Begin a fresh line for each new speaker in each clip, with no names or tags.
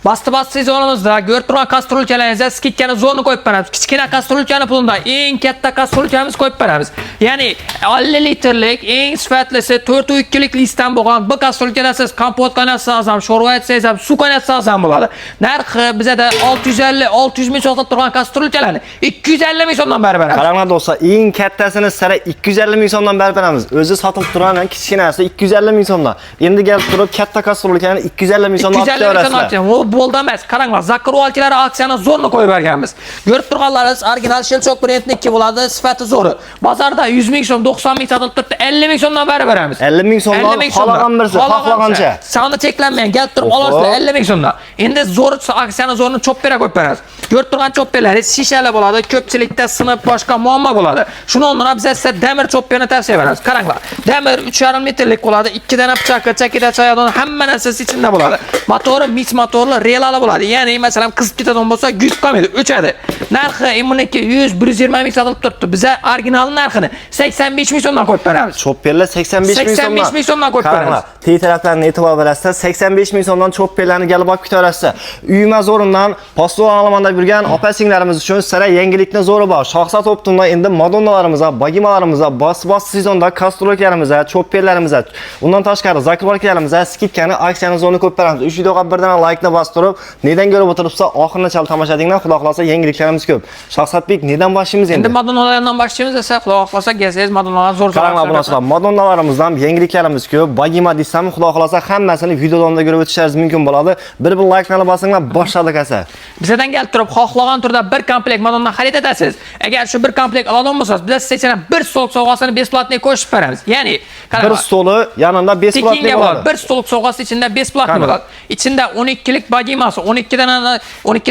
Bastı sezonumuzda ko'rib turgan kastrulkalarga skidkani zo'rni qo'yib beramiz. Kichkina kastrulkani pulida eng katta kastrulkamizni qo'yib beramiz. Ya'ni 50 litrlik eng sifatlisi 4.2 lik listdan bo'lgan bu kastrulkada siz kompot qaynatsangiz ham, sho'rva etsangiz ham, suv qaynatsangiz ham bo'ladi. Narxi bizada 650-600 ming sotib turgan kastrulkalarni 250 ming so'mdan berib beramiz.
Qaranglar do'stlar, eng kattasini sara 250 ming so'mdan berib beramiz. O'zi sotilib turgan kichkinasi 250 ming so'mdan. Endi kelib turib katta kastrulkani 250 ming so'mdan olib berasizlar.
O bo'ldi emas. Qaranglar, zakrovalchilar aksiyani zo'rni qo'yib berganmiz. Ko'rib turganlaringiz original Shelchok brendniki bo'ladi, sifati zo'ri. Bozorda 100 ming so'm, 90 ming sotilib turibdi, 50 ming so'mdan berib beramiz.
50 ming so'mdan xohlagan birisi, xohlagancha.
Soni cheklanmagan, kelib turib olasizlar 50 ming so'mdan. Endi zo'ri aksiyani zo'rini choppera qo'yib beramiz. Ko'rib turgan chopperlari shishali bo'ladi, ko'pchilikda sinib boshqa muammo bo'ladi. Shuni o'rniga biz esa damir chopperni tavsiya beramiz. Qaranglar, damir 3,5 metrlik bo'ladi, 2 dana pichoqqa, chakida chayadon hamma narsasi ichida bo'ladi. Motori mix motorli, relali bo'ladi. Ya'ni masalan qizib ketadigan bo'lsa, yuz qolmaydi, o'chadi. Narxi immuniki 100-120 ming sotilib turibdi. Biza original narxini 85 ming so'mdan qo'yib beramiz.
Chopperlar 85 ming so'mdan.
85 ming so'mdan qo'yib beramiz.
Tey taraflarni e'tibor berasizlar, 85 ming so'mdan chopperlarni galib olib ketaverasizlar. Uyma zo'rindan postol olmanda yurgan opa-singlarimiz uchun sira yangilikni zo'ri bor. Shoxsat optimda endi Madonnalarimizga, Bagimalarimizga, bos sezonda kastrolkarimizga, chopperlarimizga, undan tashqari zakrovalkarimizga skidkani aksiyani zo'rni ko'p beramiz. Uch videoga birdan like-ni bostirib, nedan ko'rib o'tiribsa, oxirini chal tomosha qilinglar. Xudo xolasa yangiliklarimiz ko'p. Shoxsatbek, nedan boshlaymiz endi?
Endi Madonnalardan boshlaymiz esa, xudo xolasa kelsangiz Madonnalar zo'r.
Qaranglar bunaqa Madonnalarimizdan yangiliklarimiz ko'p. Bagima desam, xudo xolasa hammasini videoda ko'rib o'tishingiz mumkin bo'ladi. Bir like-ni bosinglar, boshladik asa.
Bizdan kelib turib, xohlagan turda bir komplekt Madonna xarid etasiz. Agar shu bir komplekt oladigan bo'lsangiz, biz sizga bir stol sovg'asini besplatniy qo'shib beramiz. Ya'ni,
bir stoli yanında besplatniy bo'ladi.
Bir stol sovg'asi ichida besplatniy bo'ladi. Ichida 12 lik bagimasi, 12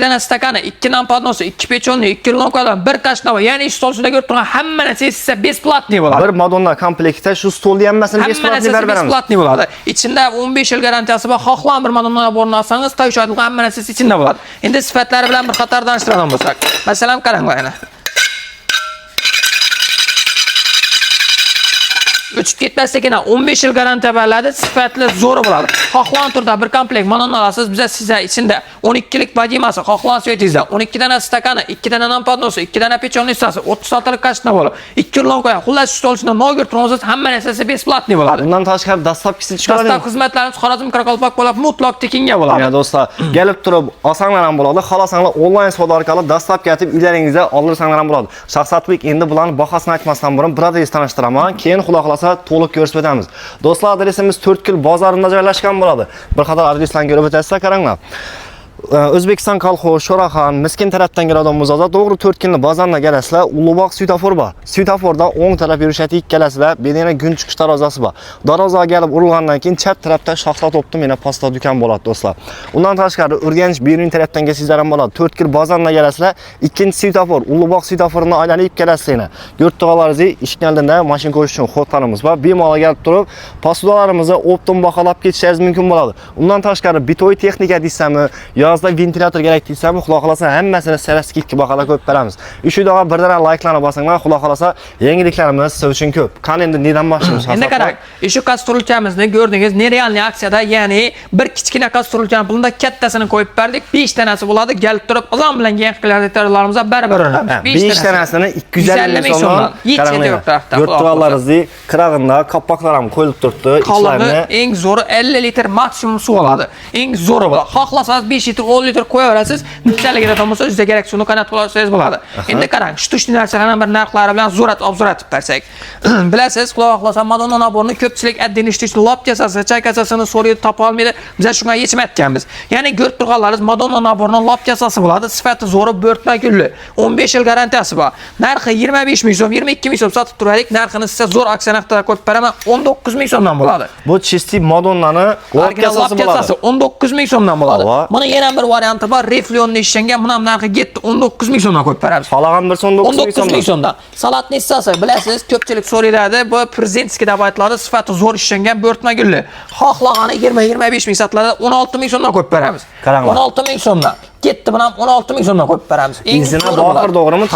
dana stakani, 2 dan podnosi, 2 pechonni, 2 lonkadan, bir kashnava, ya'ni stol ichida ko'rib turgan hamma narsa sizga besplatniy bo'ladi.
Bir Madonna komplektda shu stolni hammasini besplatniy berib beramiz.
Besplatniy bo'ladi. Ichida 15 yil garantiyasi bor. Xohlagan bir Madonna o'rnini olsangiz, to'yshadilgan hamma narsa ichida bo'ladi. Endi sifatlari bilan bir qator tanishtiradigan bo'lsak, masalan, qaranglar yana. O'chib ketmasligina 15 yil garantiya beriladi, sifatli zo'ri bo'ladi. Xohlagan turda bir komplekt Madonna olasiz, biz sizga ichida 12 lik bagimasi, xohlagan svetingizda 12 dana stakani, 2 dana non podnosi, 2 dana pechonni hissasi, 36 lik kashna bo'ladi. 2 lonka, xullas shu stolchida nogur tursangiz hamma narsasi besplatniy bo'ladi.
Bundan tashqari dastlabkisi chiqadi.
Dastlab xizmatlarimiz Xorazm Qoraqalpoq bo'lib, mutlaq tekinga bo'ladi.
Ya do'stlar, kelib turib, olsanglar ham bo'ladi, xohlasanglar onlayn savdo orqali dastlab ketib uylaringizga oldirsanglar ham bo'ladi. Shoxsatbek endi bularni bahosini aytmasdan burun bir adres tanishtiraman, keyin xudo xolasa to'liq ko'rsatib o'tamiz. Do'stlar, adresimiz 4 bozorida joylashgan bo'ladi. Bir qator adreslarni ko'rib o'tasizlar, qaranglar. O'zbekiston kolxoz, Sho'raxon, Miskin tarafdan keladigan bo'lsa, to'g'ri 4 bozorga kelasizlar. Ulug'bog' svetofor bor. Svetoforda o'ng taraf yurishati kelasizlar. Bedena gun chiqish darvozasi bor. Darvozaga kelib urilgandan keyin chap tarafda Shoxsat optim yana posta do'kon bo'ladi do'stlar. Undan tashqari Urganch Berun tarafdan kelsangizlar ham bo'ladi. 4 bozorga kelasizlar. Ikkinchi svetofor, Ulug'bog' svetoforini aylanib kelasizlar. Yurtdag'alaringizni ishkanlarda mashina qo'yish uchun xotlarimiz bor. Bemalol kelib turib, postalarimizni optim baholab ketishingiz mumkin bo'ladi. Undan tashqari bitoy texnika deysami, yozda ventilyator kerak deysam, xudo xolasa hammasini saraskitga bahola qo'yib beramiz. Uch videoga birdan like-larni bosinglar, xudo xolasa yangiliklarimiz siz uchun ko'p. Qani endi nedan boshlaymiz?
Endi qarang, shu kastrulkamizni ko'rdingiz, nerealniy aksiyada, ya'ni bir kichkina kastrulkani pulida kattasini qo'yib berdik. 5 tanasi bo'ladi, kelib turib, azon bilan yangiliklarimizni baribir o'rnamiz.
5 tanasini 250 ming so'mdan. Yurtdag'alaringizni qirog'inda qapoqlar ham qo'yilib turibdi.
Qolimi eng zo'ri 50 litr maksimum suv oladi. Eng zo'ri bo'ladi. Xohlasangiz 5 litr 10 litr qo'yaverasiz, nichaligiga bo'lmasa, sizga kerak suvni qaynatib olsangiz bo'ladi. Endi qarang, shu narsalarning bir narxlari bilan obzoratib bersak. Bilasiz, xudo xohlasa Madonna naborini ko'pchilik addini ishlashni lopkasasi, chaykasasini so'rayib topa olmaydi. Biz shunga yechim aytganmiz. Ya'ni ko'rib turganlaringiz Madonna naborining lopkasasi bo'ladi, sifati zo'ri, bo'rtma gulli. 15 yil garantiyasi bor. Narxi 25 ming so'm, 22 ming so'm sotib turaylik. Narxini sizga zo'r aksiya narxida qo'yib beraman, 19 ming so'mdan bo'ladi.
Bu chisti Madonnani lopkasasi bo'ladi.
19 ming so'mdan bo'ladi. Mana yana bir varianti bor, reflyonni ishlangan, buni ham narxi ketdi, 19 ming so'mdan qo'yib beramiz.
Qolgan bir 19 ming so'mdan.
Salatni hissasi, bilasiz, ko'pchilik so'raydi, bu prezentskiy deb aytiladi, sifati zo'r ishlangan bo'rtma gulli. Xohlagani 20-25 ming sotiladi, 16 ming so'mdan qo'yib beramiz. 16 ming so'mdan. Ketdi bilan 16 ming so'mdan qo'yib beramiz.
Izini oxir to'g'rimi?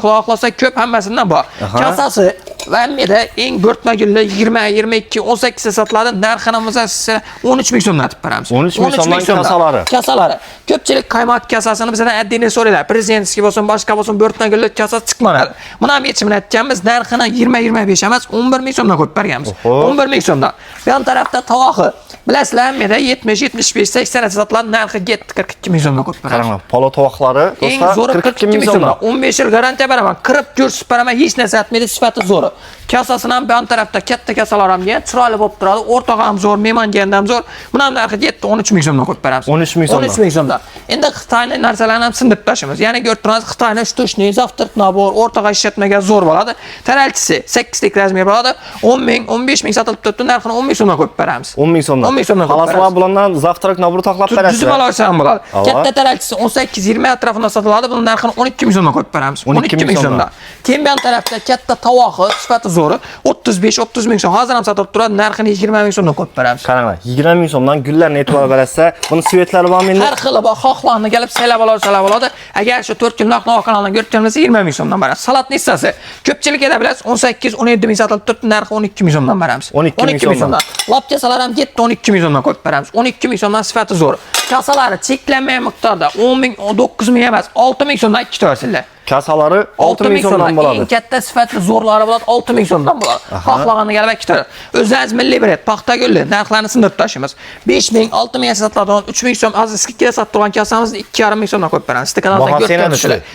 Xohlasa ko'p hammasidan bor. Kasasi Lameda eng bo'rtma gullar 20, 22, 18 sotiladi. Narxini size 13 ming so'mdan aytib beramiz.
13 ming so'mdan kasalari.
Kasalari. Ko'pchilik qaymoq kasasini bizdan addini so'raylar. Prezidentskiy bo'lsin, boshqa bo'lsin bo'rtma gullar kasasi chiqmadi. Buni ham yechimini aytganmiz. Narxini 20-25 emas, 11 ming so'mdan qo'yib berganmiz. 11 ming so'mdan. Bu yon tarafda tovoqi. Bilasizlar, Lameda 70, 75, 80 sotiladi. Narxi 42 ming so'mdan qo'yib beramiz.
Qarang, polo tovoqlari
eng zo'ri 42 ming so'mdan. 15 yil garantiya beraman. Kirib ko'rsatib beraman, hech narsa aytmaydi, sifati zo'ri. Kasasini ham bu yon tarafda katta kasalar ham degan, chiroyli bo'lib turadi. O'rtog'i ham zo'r, mehmonga ham zo'r. Buni ham narxi 13 ming so'mdan qo'yib beramiz.
13 ming so'mdan.
13 ming so'mdan. Endi Xitoyning narsalarini ham sindirib tashlaymiz. Ya'ni ko'rib turasiz, Xitoyning shtushniy, zavtrak nabor, o'rtaga ishlatmagan zo'r bo'ladi. Taralchisi 8 lik razmer bo'ladi. 10 ming, 15 ming sotilib turibdi. Narxini 10 ming so'mdan qo'yib beramiz.
10 ming so'mdan.
10 ming so'mdan.
Xalaslar bulardan zavtrak nabor taqlab berasiz.
Tuzum olsa ham bo'ladi. Katta taralchisi 18-20 atrofida sotiladi. Buni narxini 12 ming so'mdan qo'yib beramiz. 12 ming so'mdan. Kembiyan tarafda katta tovoqi, sifati zo'ri 35-30 ming so'm. Hozir ham sotilib turadi. Narxini 20 ming so'mdan qo'yib beramiz.
Qaranglar, 20 ming so'mdan gullarni e'tibor berasiz. Buni svetlari bormi endi?
Har xili bor, xohlarni kelib saylab oladi. Agar shu 4 kunlik kanaldan ko'rganimizda 20 ming so'mdan beramiz. Salatni hissasi ko'pchilik eda bilasiz 18-17 ming sotilib turibdi. Narxi 12 ming so'mdan beramiz.
12 ming so'mdan.
Lapchasalar ham 7-12 ming so'mdan qo'yib beramiz. 12 ming so'mdan sifati zo'r. Kasalari cheklanmagan miqdorda 10 ming, 9 ming emas, 6 ming so'mdan ikkita versiyalar.
Kasalari 6 ming so'mdan bo'ladi.
Eng katta sifatli zo'rlari bo'ladi 6 ming so'mdan bo'ladi. Xohlaganini kelib ikkita. O'zingiz milliy bret, paxta gulli narxlarini sindirib tashlaymiz. 5 ming, 6 ming sotiladigan 3 ming so'm aziz skikka sottirgan kasamizni 2,5 ming so'mdan qo'yib beramiz. Stikanadan ko'rib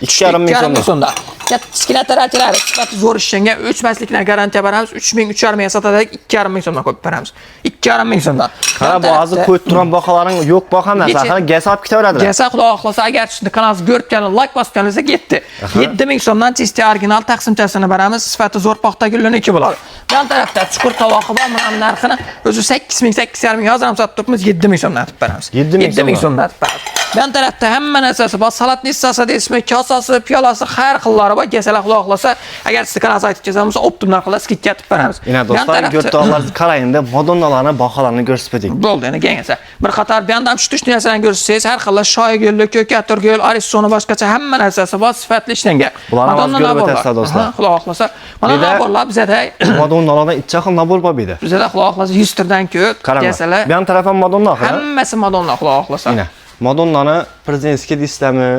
2,5 ming so'mdan.
Kichkina tarafchilar sifati zo'r ishlangan o'chmaslikdan garantiya beramiz. 3 ming, 3,5 ming sotadigan 2,5 ming so'mdan qo'yib beramiz. 2,5 ming so'mdan.
Qara ba'zi qo'yib turgan baholarning yo'q baho emas. Axir gasab ketaveradi.
Gasab xudo xohlasa agar sizni kanalingizni ko'rib like bosganingizda ketdi. 7 ming so'mdan chisti original taqsimchasini beramiz. Sifati zo'r paxta gulliniki bo'ladi. Bu tarafda chuqur tovoqi bor. Mana narxini o'zi 8 ming, 8,5 ming hozir ham sotib turibmiz. 7 ming so'mdan aytib beramiz. 7 ming so'mdan aytib beramiz. Bu tarafda hamma narsasi bor. Salatni hissasi deysizmi, kosasi, piyolasi har xillari bor. Gasalar xudo xohlasa agar sizni kanalga aytib kelsangiz optim narxlarda skidga aytib beramiz.
Ina do'stlar, ko'rtoqlarni qarayinda Madonnalarning baholarni ko'rsatdik.
Bo'ldi, endi kengasa. Bir qator bu yerda ham shtush narsalarni ko'rsangiz, har xil shoy gulli, ko'katur gul, arissoni boshqacha hamma narsasi bor, sifatli ishlangan.
Bularni ko'rib o'tasizlar do'stlar.
Xudo xohlasa, mana naborlar bizada.
Madonnalardan ikki xil nabor bor edi.
Bizada xudo xohlasa 100 tadan ko'p gasalar.
Bu ham taraf ham Madonna.
Hammasi Madonna xudo xohlasa.
Ina Madonnani prezidentskiy deysizlarmi,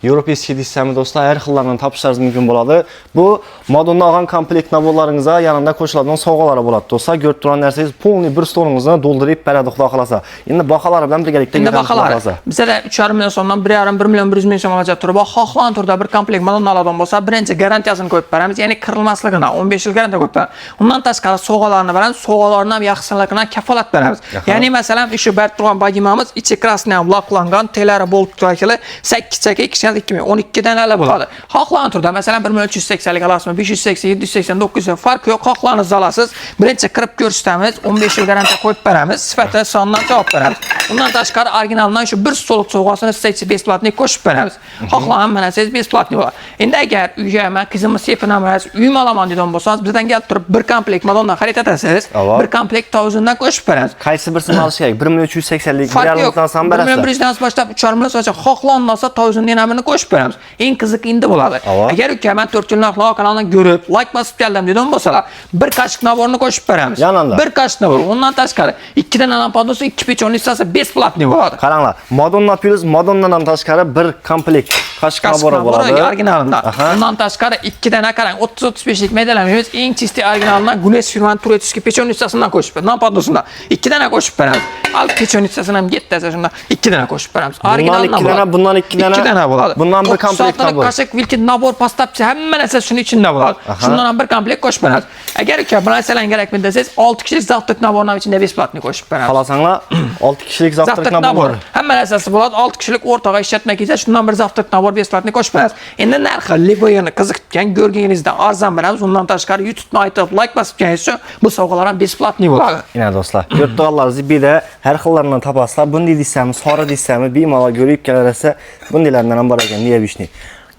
Европейский deysizlarmi do'stlar, har xillardan topishlaringiz mumkin bo'ladi. Bu Madonna olgan komplekt naborlaringizga yanında qo'shiladigan sovg'alar bo'ladi do'stlar. Ko'rib turgan narsangiz polniy bir stolingizni to'ldirib beradi xudo xolasa. Endi baholari bilan birgalikda
ketamiz. Bizada 3,5 million so'mdan 1,5 million 100 ming so'm olacak turib, xohlagan turda bir komplekt Madonnalardan bo'lsa, birinchi garantiyasini qo'yib beramiz, ya'ni qirilmasligini 15 yil garantiya qo'yib beramiz. Undan tashqari sovg'alarni beramiz, sovg'alarni ham yaxshiliklarni kafolat beramiz. Ya'ni masalan, shu ber turgan bagimamiz ichi krasniy laklangan, telari bo'lib turgan 8 chaka 12 danalar bo'ladi. Xohlagan turda masalan 1380 lik olasizmi, 580, 780, 900 farq yo'q. Xohlaganingizni olasiz. Birinchi kirib ko'rsatamiz, 15 yil garantiya qo'yib beramiz, sifati sondan javob beramiz. Undan tashqari originaldan shu bir stol sovg'asini sizga besplatni qo'shib beramiz. Xohlagan hamma narsangiz besplatni bo'ladi. Endi agar uyga men qizimni sepinamas, uyim olaman degan bo'lsangiz, bizdan kelib turib bir komplekt Madonna xarid etasiz. Bir komplekt 1000 dan qo'shib beramiz.
Qaysi birisini olish kerak? 1380 lik, 1,5 dan berasiz.
1,5 dan boshlab 3,5 million so'cha xohlanmasa 1000 dinamini qo'shib beramiz. Eng qiziq endi bo'ladi. Agar uka men 4 yil narxlar kanaldan ko'rib, like bosib keldim dedim bo'lsalar, bir qoshiq naborni qo'shib beramiz. Bir qoshiq nabor. Undan tashqari 2 dan lampadasi 2 pechon hissasi besplatni bo'ladi.
Qaranglar, Madonna Plus Madonnadan tashqari bir komplekt qoshiq nabori bo'ladi.
Originalidan. Undan tashqari 2 dana qarang, 30-35 lik medalarimiz eng chisti originalidan Gunes firman turetskiy pechon hissasidan qo'shib beramiz. Lampadasidan 2 dana qo'shib beramiz. Al pechon hissasini ham yettasi shunda 2 dana qo'shib beramiz.
Original bundan 2 dana
bo'ladi.
Bundan bir komplekt nabor.
Qoshiq, vilkin nabor pastapchi hamma narsa shuning ichida bo'ladi. Shundan ham bir komplekt qo'shib beramiz. Agar uka bu narsalarga kerakmi desangiz, 6 kishilik zavtrak naborning ichida besplatni qo'shib beramiz.
Xohlasanglar 6 kishilik zavtrak nabor.
Hamma narsasi bo'ladi. 6 kishilik o'rtaga ishlatma kelsa, shundan bir zavtrak nabor besplatni qo'shib beramiz. Endi narxi Liboyani qiziqtgan, ko'rganingizdan arzon beramiz. Undan tashqari YouTube'ni aytib, like bosib kelsangiz, bu sovg'alar ham besplatni bo'ladi.
Ina do'stlar, ko'rtoqlar zibida har xillarni topasizlar. Bunday deysizmi, sora deysizmi, bemalol ko'rib kelarsa, bundaylardan ham bor ekan, niya bishni.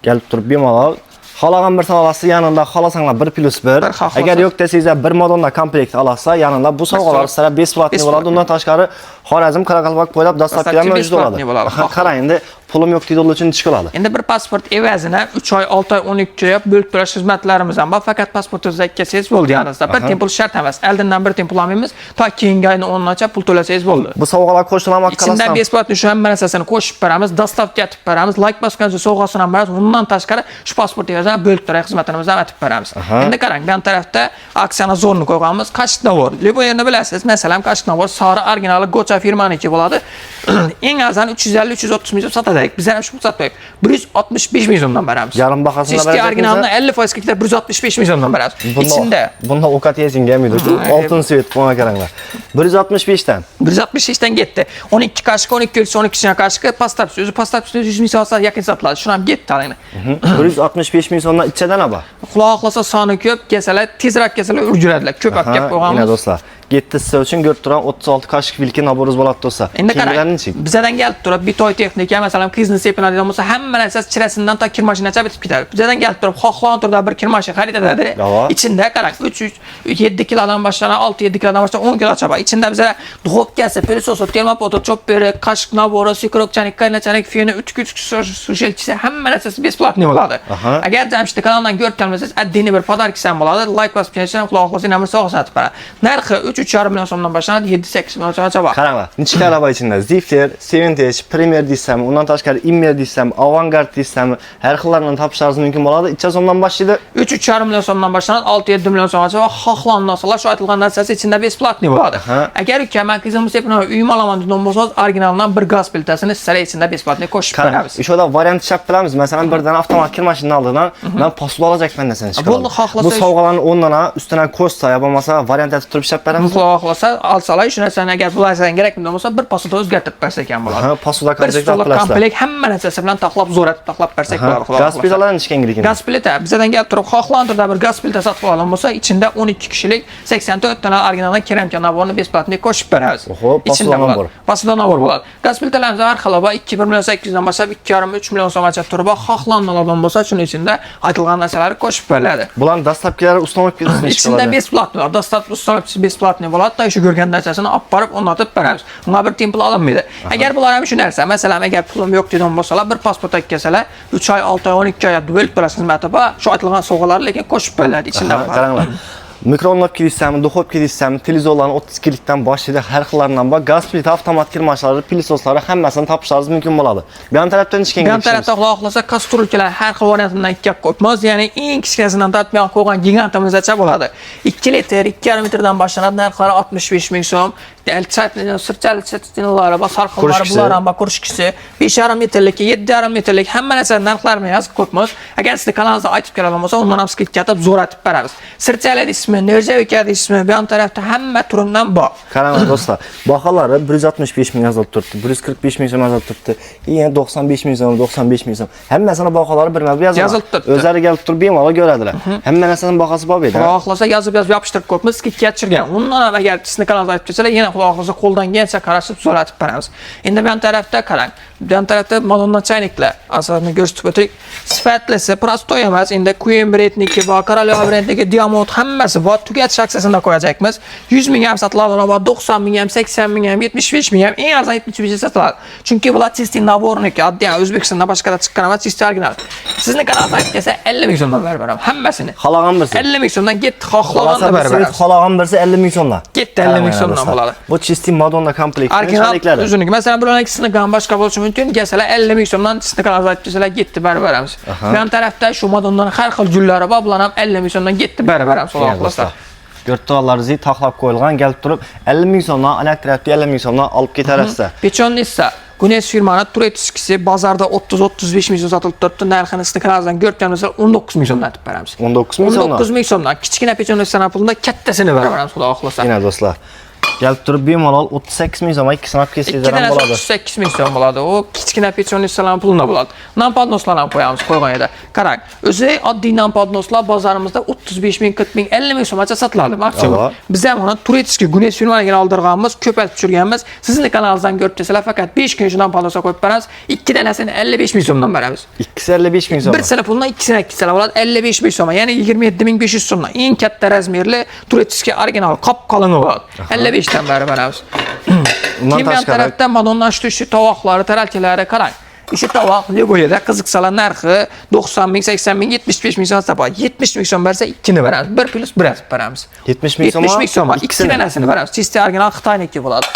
Kelib turib bemalol xohlagan bir olasiz, yanında xohlasanglar 1+1. Agar yo'q desangizlar bir Madonna komplekt olasiz, yanında bu sovg'alar sizlarga besplatni bo'ladi. Undan tashqari Xorazm Qoraqalpoq bo'ylab dastlab kelgan mavjud bo'ladi. Qarang endi pulim yo'q deydilar uchun ish qiladi.
Endi bir pasport evazini 3 oy, 6 oy, 12 oy bo'lib turish xizmatlarimiz ham bor. Faqat pasportingizni kelsangiz bo'ldi yaningizda. Bir tempul shart emas. Oldindan bir tempul olmaymiz. To keyingi oyni 10-nacha pul to'lasangiz bo'ldi.
Bu sovg'alar qo'shiladi
Ichida besplatni shu hamma narsasini qo'shib beramiz, dostavka etib beramiz, like bosgancha sovg'asini ham beramiz. Undan tashqari shu pasport evazini bo'lib turish xizmatlarimizni ham aytib beramiz. Endi qarang, bu tarafda aksiyani zo'rni qo'yganmiz. Qashqadaryo. Lebo yerni bilasiz. Masalan, Qashqadaryo sari original Gocha firmaniki bo'ladi. Eng arzon 350-330 ming so'm sotadik. Biz ham shu sotmaylik. 165 ming so'mdan beramiz.
Yarim bahasini
beramiz. Siz originalni 50% ketib 165 ming so'mdan beramiz.
Ichida bunda ovqat yeyishing kelmaydi. Oltin svet qo'ygan qaranglar. 165 dan.
165 dan ketdi. 12 qashqa, 12 kelsa 12 qashqa pastap so'zi, pastap so'zi 100 ming so'mga yaqin sotiladi. Shuni ham ketdi alangni.
165 ming so'mdan ichidan nima?
Xudo xohlasa soni ko'p, kelsalar, tezroq kelsalar urjuradilar. Ko'p olib kelib qo'yganmiz.
Mana do'stlar, 7 siz uchun ko'rib turan 36 qashq vilki naboringiz bo'ladi do'stlar.
Endi qarang, bizdan kelib turib, bitoy texnika, masalan, qizni sepinadigan bo'lsa, hamma narsasi chirasidan to kir mashinagacha bitib ketadi. Bizdan kelib turib, xohlagan turda bir kir mashina xarid etadi. Ichida qarang, 7 kilodan boshlanib, 6-7 kilodan boshlanib 10 kilogacha bor. Ichida bizlar duxovkasi, pilisosi, termopoto, chopperi, qashq nabori, sikrokchanik, qaynachanik, feni, utkich, sushelchisi, hamma narsasi besplatni bo'ladi. Agar Jamshid kanalidan ko'rib kelmasangiz, addiniy bir podarkisi ham bo'ladi. Like bosib kelsangiz, xudo xohlasa namir sog'sa atib beradi. Narxi 3,5 million so'mdan boshlanadi, 7-8 milliongacha bor.
Qaranglar, nechta araba ichida Zifler, Seventage, Premier deysizmi, undan tashqari Immer deysizmi, Avantgard deysizmi, har xillarni topishingiz mumkin bo'ladi. 3 so'mdan boshlaydi. 3,5
million so'mdan boshlanadi, 6-7 million so'mgacha va xohlagan narsalar shu aytilgan narsasi ichida besplatni bo'ladi. Agar ukaman qizimiz deb uyim olaman degan bo'lsangiz, originaldan bir gaz plitasini sizlarga ichida besplatni qo'shib beramiz.
O'shoda variant chap qilamiz. Masalan, birdan avtomat kir mashinani oldidan men pasul olacakman desani chiqadi.
Bo'ldi, xohlasa
bu sovg'alarni o'rnidan ustidan ko'rsa, yo bo'lmasa variant etib turib ishlab beramiz.
Xudo xohlasa, alsalar shu narsani agar bulardan kerakmi bo'lsa, bir pasulda o'zgartirib bersak ham bo'ladi.
Pasulda qanchalik
komplekt hamma narsasi bilan taxlab zo'ratib taxlab bersak bo'ladi. Xudo
gaz plitalarni ichgangilik.
Gaz plita bizdan kelib turib, xohlagan turda bir gaz plita sotib olgan bo'lsa, ichida 12 kishilik 84 dona originaldan keramika naborini besplatni qo'shib beramiz.
Ichida nabor.
Pasulda nabor bo'ladi. Gaz plitalarimiz har xil va 2,1 million 800 dan boshlab 2,5-3 million so'mgacha turib, xohlagan bo'lsa, shuning ichida aytilgan narsalar qo'shib beriladi.
Bularning dastlabkilari ustomonlik ketishini
ichida besplatni bor. Dastlab ustomonlik besplatni bo'ladi. Shu ko'rgan narsasini olib borib o'rnatib beramiz. Unga bir templ olmaydi. Agar bular ham shu narsa, masalan, agar pulim yo'q degan bo'lsalar, bir pasport olib kelsalar, 3 oy, 6 oy, 12 oy bo'lib turish xizmati bor. Shu aytilgan sovg'alar lekin qo'shib beriladi ichida.
Qaranglar. Mikrofonlar deysizmi, duxovka deysizmi, televizorlarni 32 likdan boshlaydi, har xillaridan bor. Gaz plita, avtomat kir mashinalari, pilisoslari hammasini topishingiz mumkin bo'ladi. Bu yon tarafdan ishga
Bu yon tarafda Xudo xohlasa kastrulkalar har xil variantidan ikki qo'yibmiz. Ya'ni eng kichkinasidan tortmay qo'ygan gigantimizacha bo'ladi. 2 litr, 2,5 metrdan boshlanadi, narxlari 65 ming so'm. Sirchali chetinalar va sarxillar bular ham ko'rishkisi 5,5 metrlik, 7,5 metrlik hamma narsa narxlarini yozib qo'yibmiz. Agar sizni kanalingizda aytib keladigan bo'lsa, undan ham skidka atib zo'ratib beramiz. Sirchali ismi, Nerjavika ismi, bu yon tarafda hamma turidan bor.
Qaranglar do'stlar, baholari 165 ming yozib turibdi, 145 ming so'm yozib turibdi, yana 95 ming so'm, 95 ming so'm. Hammasini baholari birma-bir yozilib turibdi. O'zlari kelib turib bemalol ko'radilar. Hamma narsaning bahasi bor edi.
Xudo xohlasa yozib yopishtirib qo'yibmiz, skidka tushirgan. Undan ham agar sizni kanalingizda aytib kelsalar, yana Xudo xohlasa qo'ldan kelsa qarashib zo'ratib beramiz. Endi bu yon tarafda qarang. Bu yon tarafda Madonna chayniklar. Asosan ko'rsatib o'tdik. Sifatlisi prostoy emas. Endi Queen brendniki bor, Coroleva brendniki, Diamond hammasi bor. Tugatish aksiyasida qo'yacakmiz. 100 ming ham sotiladi, 90 ming ham, 80 ming ham, 75 ming ham, eng arzon 75 sotiladi. Chunki bular testing naborniki, oddiy O'zbekistonda boshqada chiqqan emas, testing original. Sizni kanalingizga kelsa 50 ming so'mdan berib beraman hammasini.
Xohlagan birsi.
50 ming so'mdan ketdi, xohlaganini berib beraman.
Xohlagan birsi 50 ming so'mdan.
Ketdi 50 ming so'mdan bo'ladi.
Bu testing Madonna komplekt.
Original o'ziniki. Masalan, bularning ikkisini ham boshqa bo'lishi mumkin. Kelsalar 50 ming so'mdan sizni kanalingizga aytib kelsalar ketdi berib beramiz. Bu yon tarafda shu Madonnaning har xil gullari bor, bular ham 50 ming so'mdan ketdi berib beramiz. Xudo xohlasa.
Görtüğalarınızı taxlab qo'yilgan, gelib turib 50 ming so'mdan, anaq tarafda 50 ming so'mdan olib ketarasiz.
Pechonnissa Gunes firmani turetiskisi bozorda 30-35 ming so'm sotilib turibdi. Narxini sizni kanalingizdan ko'rganimizda 19 ming so'mdan aytib beramiz.
19 ming so'mdan.
19 ming so'mdan. Kichkina pechonnissa pulida kattasini berib beramiz, Xudo xohlasa.
Yana do'stlar. Gelib turib bemalol 38 ming so'm, ikki sinab kesingizlar ham bo'ladi.
38 ming so'm bo'ladi. U kichkina pechonnissalar pulida bo'ladi. Nampadnoslar ham qo'yamiz qo'ygan edi. Qarang, o'zi oddiy nampadnoslar bozorimizda 35 ming, 40 ming, 50 ming so'mgacha sotiladi maksimum. Biz ham uni Turetiski Gunes firmasiga oldirganmiz, ko'paytirib tushirganmiz. Sizni kanalingizdan ko'rib kelsalar faqat 5 kun shundan nampadnosga qo'yib beramiz. Ikki danasini 55 ming so'mdan beramiz.
Ikkisi 55 ming so'm.
Bir sini pulini ikkisini ikkisalar bo'ladi 55 ming so'm, ya'ni 27 ming 500 so'mdan. Eng katta razmerli Turetiski original qop qalini bo'ladi. 55 dan berib beramiz. Kim yan tarafda Madonna shtushi tovoqlari, taralkalari qarang. O'sha tovoq Legoyada qiziqsalar narxi 90 ming, 80 ming, 75 ming so'm topadi. 70 ming so'm bersa ikkini beramiz. 1 plus 1 yozib beramiz.
70 ming so'm.
70 ming so'm. Ikki danasini beramiz. Chiste original Xitoyniki bo'ladi.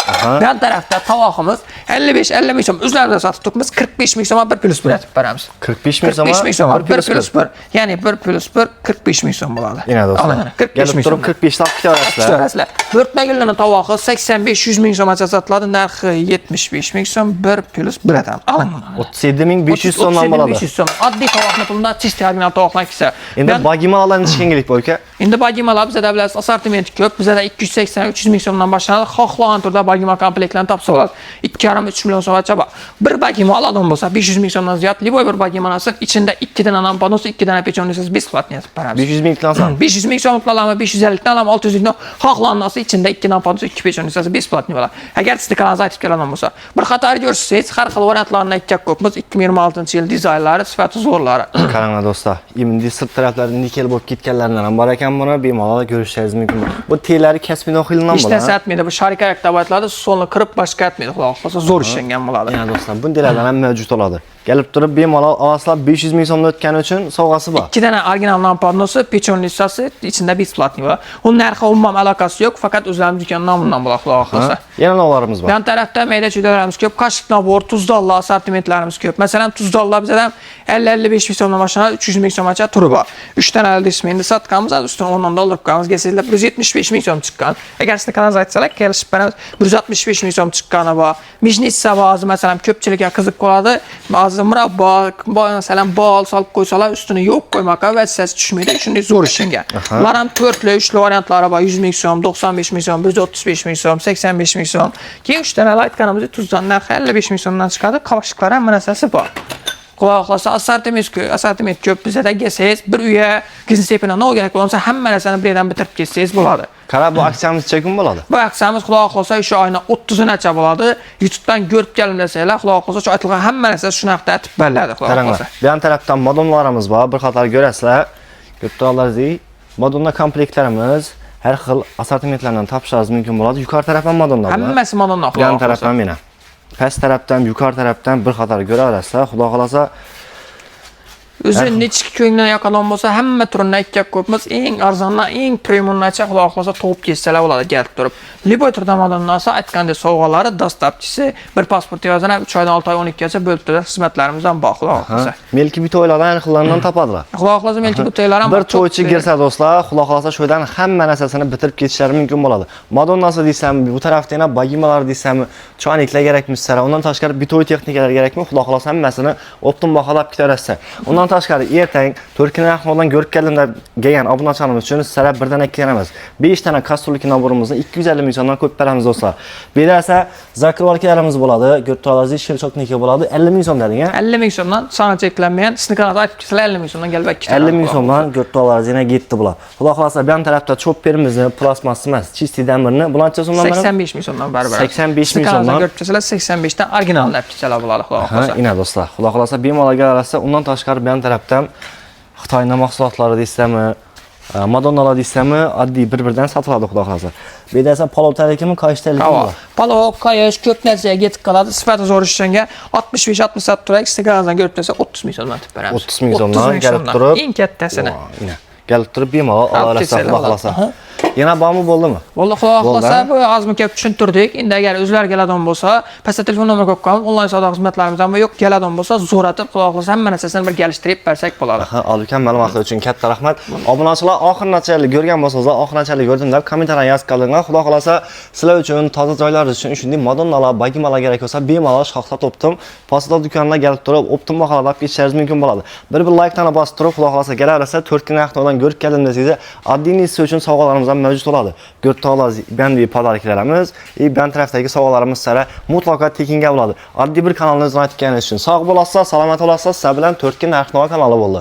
Bu tarafda tovoqimiz 50 ming so'm o'zlarida sotib turibmiz. 45 ming so'm 1 plus 1 yozib beramiz.
45 ming so'm.
45 ming so'm 1 plus 1. Ya'ni 1 plus 1 45 ming so'm bo'ladi.
Ina do'stlar.
45 ming so'm.
45 tap kutaverasizlar.
Bo'rtmagillarning tovog'i 85-100 ming so'mgacha sotiladi. Narxi 75 ming so'm 1 plus 1 atam. Aling.
37500 so'mdan bo'ladi.
500 so'm. Oddiy tovoqni pulida chiste original tovoqlar kelsa.
Endi bagimalarni nechga bu aka?
Endi bagimalar bizda bilasiz, assortiment ko'p. Bizda 280-300 ming so'mdan boshlanadi. Xohlagan turda bagima komplektlarni topsa bo'ladi. 2,5-3 million so'mgacha bor. Bir bagima oladigan bo'lsa 500 ming so'mdan ziyod, liboy bir bagima olsa, ichida 2 dana nan panos, 2 dana pechonisiz besplatni yozib beramiz.
500 ming tlansan.
500 ming so'm to'lami, 550 dan ham 600 dan xohlagandan ichida 2 nan panos, 2 pechonisiz besplatni bo'ladi. Agar siz kanalga aytib keladigan bo'lsa, bir qator ko'rsangiz, har xil variantlarni aytib ko'pmiz. 2026-yil dizaynlari, sifati zo'rlari.
Qaranglar do'stlar, endi sirт taraflarida nikel bo'lib ketganlardan ham bor ekan, buni bemalol ko'rishingiz mumkin. Bu telari kasbiy noxildan bo'ladi.
Ishdan satmaydi, bu sharika yaktab aytiladi, so'lni kirib boshqa aytmaydi, xudo xohlasa zo'r ishlangan bo'ladi.
Ya do'stlar, bundalardan ham mavjud bo'ladi. Kelib turib bemalol olasizlar, 500 ming so'mdan o'tgani uchun sovg'asi bor.
2 dana original lampadnosi, pechonlitsasi, ichida besplatni bo'ladi. U narxi umuman aloqasi yo'q, faqat o'zlarimiz do'kon nomidan bo'ladi, xudo xohlasa.
Yana navlarimiz bor.
Yan tarafda mayda chuydalarimiz ko'p, qoshiq nabor, tuzdollar, assortimentlarimiz ko'p. Masalan, tuzdollar bizda ham 50-55 ming so'mdan boshlanadi, 300 ming so'mgacha turi bor. 3 danali dismenda sotganmiz, ustidan 10 dollar qo'yamiz, kelsangiz 175 ming so'm chiqqan. Agar sizni kanalga aytsalar, kelishib beramiz. 165 ming so'm chiqqani bor. Mijnitsa ba'zi masalan ko'pchilikga qiziq qoladi. Ba'zi murabbo, masalan bol solib qo'ysalar, ustini yo'q qo'ymoqqa va siz tushmaydi, shunday zo'r ishlangan. Ular ham 4li, 3li variantlari bor. 100 ming so'm, 95 ming so'm, 135 ming so'm, 85 ming so'm. Keyin 3 danali aytganimizdek tuzdan narxi 55 ming so'mdan chiqadi. Qoshiqlar ham narsasi bor. Xudo xohlasa assortiment ko'p. Bizda kelsangiz, bir uyga gizintepini nima kerak bo'lsa, hamma narsani bir yerdan bitirib ketsangiz bo'ladi.
Qara, bu aksiyamiz necha kun bo'ladi?
Bu aksiyamiz xudo xohlasa o'sha oyning 30-nacha bo'ladi. YouTube'dan ko'rib keling desanglar, xudo xohlasa shu aytilgan hamma narsa shunaqda aytib beriladi, xudo xohlasa.
Bu ham tarafdan modonlarimiz bor. Bir qator ko'rasizlar. Ko'rib modonna komplektlarimiz har xil assortimentlardan topishingiz mumkin bo'ladi. Yuqori tarafdan modonlar bor.
Hammasi modonna, xudo
xohlasa. Bu tarafdan mana. Past tarafdan, yuqori tarafdan bir qator ko'raverasizlar. Xudo xohlasa
o'zi nechki ko'ngildan yoqadan bo'lsa, hamma turini aytib ko'pmiz. Eng arzondan, eng premiumnacha xudo xohlasa topib ketsalar bo'ladi, kelib turib. Liboy turdan modonnasi aytgandek sovg'alari, dastlabkisi bir pasport yozana 3 oydan 6 oy 12 gacha bo'lib turadi. Xizmatlarimiz ham bor, xudo xohlasa.
Melki bitoylardan har xillardan topadilar.
Xudo xohlasa melki bitoylar ham
bir to'ychi girsa do'stlar, xudo xohlasa shu yerdan hamma narsasini bitirib ketishlari mumkin bo'ladi. Madonnasi deysam, bu tarafda yana bagimalar deysam, choyniklar kerakmi sizlarga? Undan tashqari bitoy texnikalar kerakmi? Xudo xohlasa hammasini optim baholab ketaverasiz. Undan tashqari ertang Turkiya narxidan ko'rib keldim deb kelgan obunachilarimiz uchun sizlarga birdan 2 dana emas, 5 dana kastrolki naborimizni 250 ming so'mdan ko'p beramiz do'stlar. Bu esa zakrovalkalarimiz bo'ladi, ko'rto'laringiz shilchotniki bo'ladi, 50 ming so'm deding-a? 50
ming so'mdan sana cheklanmagan, sizni kanalda aytib kelsalar 50 ming so'mdan kelib 2
50 ming so'mdan ko'rto'laringiz yana ketdi bular. Xudo xolasa bu ham tarafda chopperimizni, plasmas emas, chisti damirni bulancha so'mdan
85 ming so'mdan baribir.
85 ming so'mdan
ko'rib kelsalar 85 dan original deb kelsalar bo'ladi, xudo xolasa.
Ina do'stlar, xudo xolasa bemalol arasida undan tashqari bu ham tarafdan Xitoyning mahsulotlari deysami, madonnalar deysami, oddiy bir-biridan sotiladi, xudo xolasa. Bu yerda esa palov tarikimi, qayish tarikimi bor.
Palov, qayish ko'p narsaga yetib qoladi. Sifati zo'r ishlangan 65-60 turib, Instagramdan ko'rib kelsa 30 ming so'mdan aytib beramiz.
30 ming so'mdan kelib turib,
eng kattasini.
Kelib turib bemalol olasizlar, xudo xolasa. Yana bormi, bo'ldimi?
Bo'ldi, xudo xolasa, bu ozmi ko'p tushuntirdik. Endi agar o'zlari keladigan bo'lsa, pastda telefon nomeri qo'yib qo'yamiz. Onlayn savdo xizmatlarimiz ham yo'q. Keladigan bo'lsa, zo'ratib, xudo xolasa hamma narsasini bir kelishtirib bersak bo'ladi.
Olgan ma'lumotlar uchun katta rahmat. Obunachilar oxirgacha ko'rgan bo'lsangiz, oxirgacha ko'rdim deb kommentariyga yozib qoldinglar. Xudo xolasa, sizlar uchun, toza joylaringiz uchun shunday modonnalar, bagimalar kerak bo'lsa, bemalol shoxlab topdim. Postda do'konlarga kelib turib, optim baholab ketishingiz mumkin bo'ladi. Bir like-tani bosib turib, xudo xolasa kelaversa, 4 kun vaqtdan ko'rib keldim desangiz, oddiy siz uchun sovg'alarimiz ham mavjud bo'ladi. Ko'rto'laringiz bandi podariklarimiz, ben tarafdagi sovg'alarimiz sizlarga mutlaqo tekinga bo'ladi. Oddiy bir kanalimizni aytganingiz uchun sog' bo'lasiz, salomat bo'lasiz. Sizlar bilan 4 kun narx-navo kanali bo'ldi.